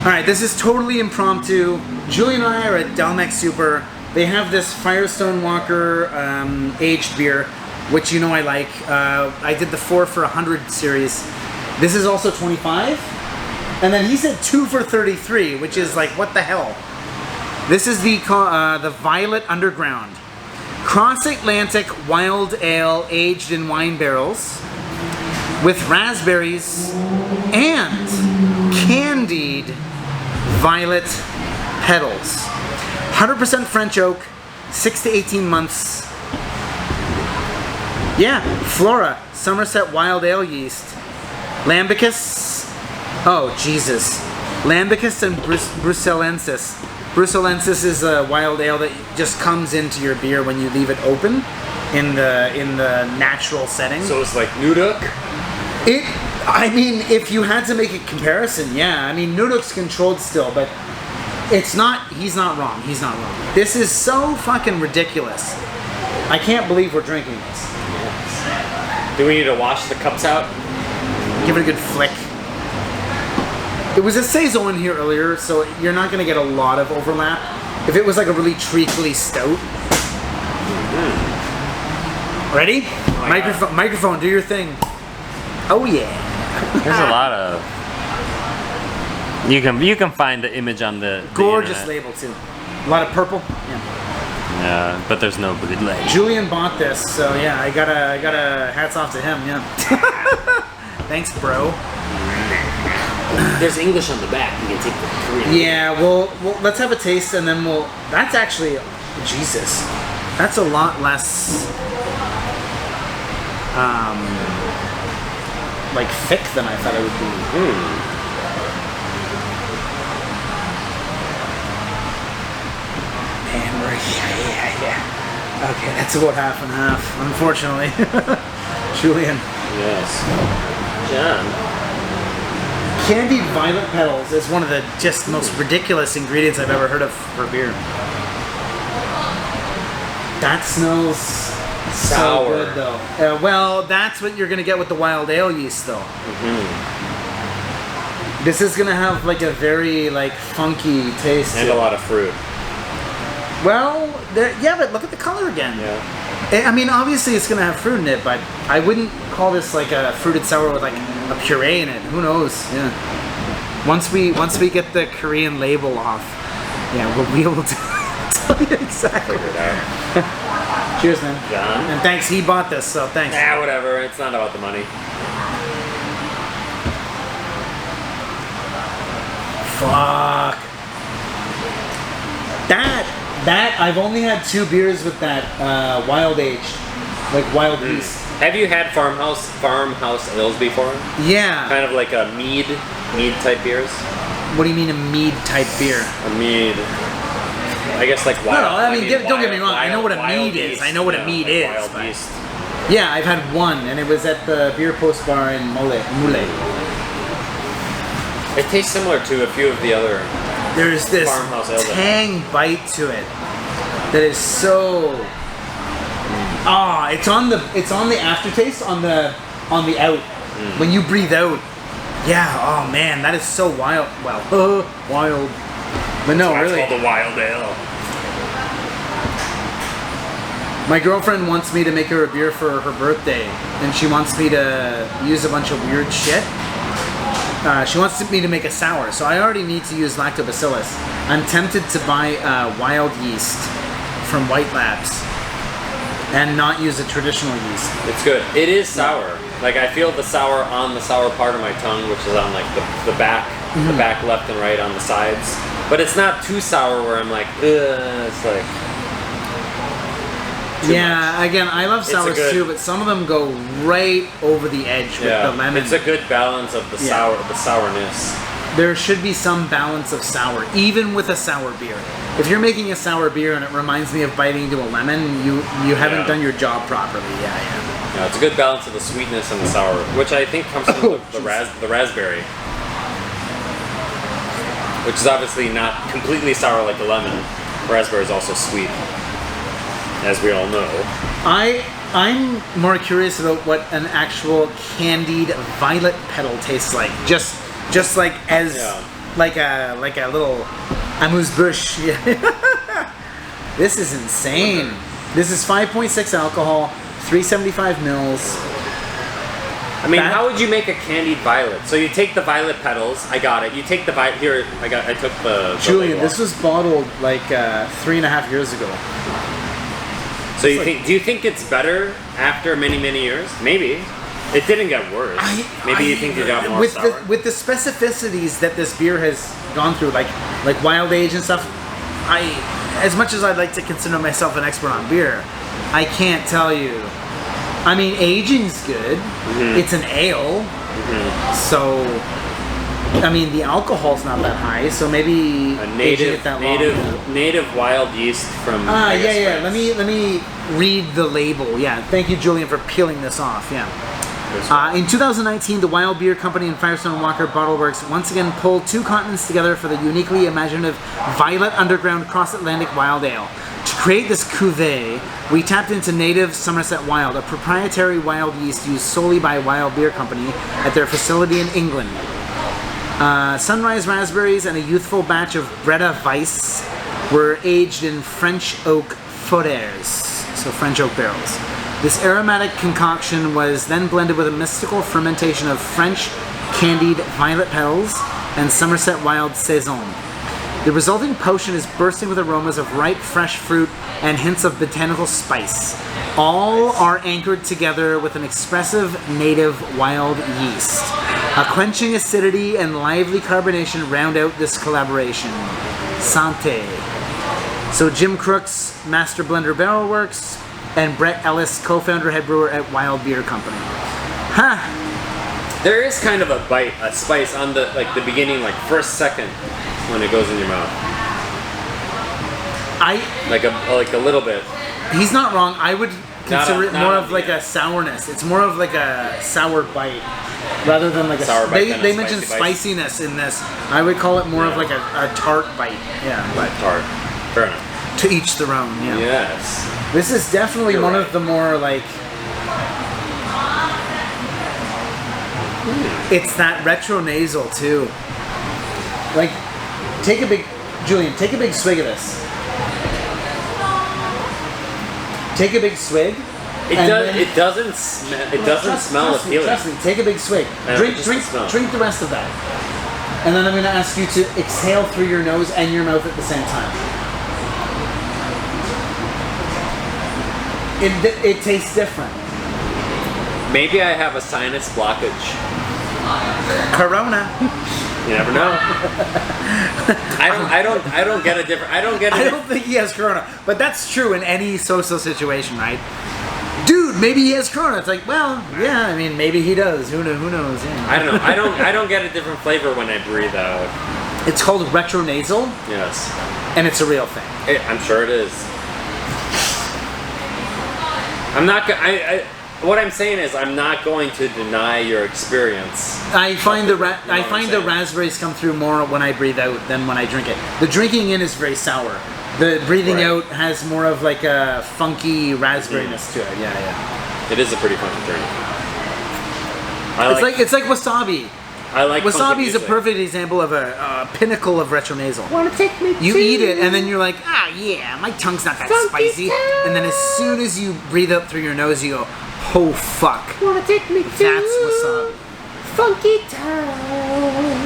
All right, this is totally impromptu. Julie and I are at Delmex Super. They have this Firestone Walker aged beer, which you know I like. I did the 4 for 100 series. This is also 25. And then he said 2 for 33, which is like, what the hell? This is the Violet Underground. Cross-Atlantic Wild Ale aged in wine barrels with raspberries and candied violet petals. 100% French oak, 6 to 18 months. Yeah, Flora, Somerset Wild Ale yeast. Lambicus, oh Jesus. Lambicus and Bruxellensis. Bruxellensis is a wild ale that just comes into your beer when you leave it open in the natural setting. So it's like Nuduk? I mean, if you had to make a comparison, yeah. I mean, Nuduk's controlled still, but it's not, he's not wrong. He's not wrong. This is so fucking ridiculous. I can't believe we're drinking this. Yes. Do we need to wash the cups out? Give it a good flick. It was a Saison in here earlier, so you're not going to get a lot of overlap. If it was like a really treacly stout. Ready? Oh, microphone, do your thing. Oh yeah. There's a lot of. You can find the image on the gorgeous internet. label too. A lot of purple. Yeah. Yeah, but there's no good label. Julian bought this, so yeah, I gotta hats off to him. Yeah. Thanks, bro. There's English on the back. You can take the Korean. Yeah, well, let's have a taste and then we'll. That's actually, Jesus, that's a lot less. Like thick than I thought it would be. Man, yeah. Okay, that's about half and half, unfortunately. Julian. Yes. John. Candied violet petals is one of the just most ridiculous ingredients I've ever heard of for beer. That smells sour. so good, though. Well, that's what you're gonna get with the wild ale yeast, though. This is gonna have like a very like funky taste And a lot of fruit. Well, yeah, but look at the color again. Yeah. I mean, obviously it's gonna have fruit in it, but I wouldn't call this like a fruited sour with like a puree in it. Who knows? Yeah. Once we get the Korean label off, yeah, we'll be able to tell you exactly. Figure it out. Cheers, man. John. And thanks, he bought this, so thanks. Ah, whatever. It's not about the money. Fuck. That I've only had 2 beers with that wild aged, like wild yeast. Have you had farmhouse ales before? Yeah. Kind of like a mead type beers. What do you mean a mead type beer? A mead. I guess like wild. No, I mean, don't get me wrong. I know what a mead is. I know what a mead is. Wild but- yeast. Yeah, I've had one, and it was at the beer post bar in Mule. It tastes similar to a few of the other. There's this Farmhouse ale. tang bite to it that is so. It's on the aftertaste on the out when you breathe out. Yeah. Oh man, that is so wild. Well, wild. But no, That's really. called a wild ale. My girlfriend wants me to make her a beer for her birthday, and she wants me to use a bunch of weird shit. She wants me to make a sour, so I already need to use lactobacillus. I'm tempted to buy wild yeast from White Labs and not use a traditional yeast. It's good. It is sour. Like I feel the sour on the sour part of my tongue, which is on like the back, the back left and right on the sides. But it's not too sour where I'm like, ugh, it's like. Yeah, again, I love sours too, but some of them go right over the edge with the lemon. It's a good balance of the sourness. There should be some balance of sour, even with a sour beer. If you're making a sour beer and it reminds me of biting into a lemon, you haven't done your job properly. Yeah, it's a good balance of the sweetness and the sour, which I think comes from the raspberry. Which is obviously not completely sour like the lemon. Raspberry is also sweet, as we all know. I'm more curious about what an actual candied violet petal tastes like. Just like as like a little amuse-bouche. Yeah. This is insane. This is 5.6 alcohol, 375 mils. I mean, how would you make a candied violet? So you take the violet petals. I got it. You take the violet. Here, I took the Julian, label this was bottled like 3.5 years ago. So do you think it's better after many years? Maybe. It didn't get worse. Maybe you think it got more sour. With the specificities that this beer has gone through, like wild age and stuff, as much as I'd like to consider myself an expert on beer, I can't tell you. I mean, aging's good. Mm-hmm. It's an ale, so I mean the alcohol's not that high. So maybe a native wild yeast from. Yeah. Let me read the label. Yeah, thank you, Julian, for peeling this off. Yeah. In 2019, the Wild Beer Company and Firestone Walker Bottle Works once again pulled two continents together for the uniquely imaginative Violet Underground Cross-Atlantic Wild Ale. To create this cuvee, we tapped into native Somerset Wild, a proprietary wild yeast used solely by Wild Beer Company at their facility in England. Sunrise raspberries and a youthful batch of Breda Weiss were aged in French oak fodders, so French oak barrels. This aromatic concoction was then blended with a mystical fermentation of French candied violet petals and Somerset Wild saison. The resulting potion is bursting with aromas of ripe, fresh fruit and hints of botanical spice. All are anchored together with an expressive native wild yeast. A quenching acidity and lively carbonation round out this collaboration. Santé. So Jim Crooks, Master Blender Barrel Works, and Brett Ellis, co-founder, head brewer at Wild Beer Company. There is kind of a bite, a spice on the beginning, first second when it goes in your mouth. Like a little bit. He's not wrong. I would consider it more of like a sourness. It's more of like a sour bite rather than like a sour bite. They mentioned spiciness in this. I would call it more of like a tart bite. Yeah, but tart. Fair enough. To each their own. Yeah. Yes. This is definitely one of the more like. It's that retro nasal too. Like, Julian, take a big swig of this. Take a big swig. It doesn't smell appealing. Trust me. Take a big swig. Drink the rest of that. And then I'm going to ask you to exhale through your nose and your mouth at the same time. It tastes different. Maybe I have a sinus blockage. Corona. You never know. I don't get a different. I don't think he has corona, but that's true in any social situation, right? Dude, maybe he has corona. It's like, well, yeah. I mean, maybe he does. Who knows? Yeah. I don't know. I don't get a different flavor when I breathe out. It's called retronasal. Yes. And it's a real thing. I'm sure it is. I'm not. What I'm saying is, I'm not going to deny your experience. I find the raspberries come through more when I breathe out than when I drink it. The drinking in is very sour. The breathing out has more of like a funky raspberryness to it. Yeah. It is a pretty funky drink. It's like wasabi. I like wasabi is a perfect example of a pinnacle of retronasal. Wanna take me? You eat it and then you're like, yeah, my tongue's not that spicy. And then as soon as you breathe up through your nose, you go, oh fuck. Wanna take me? That's wasabi. Funky town.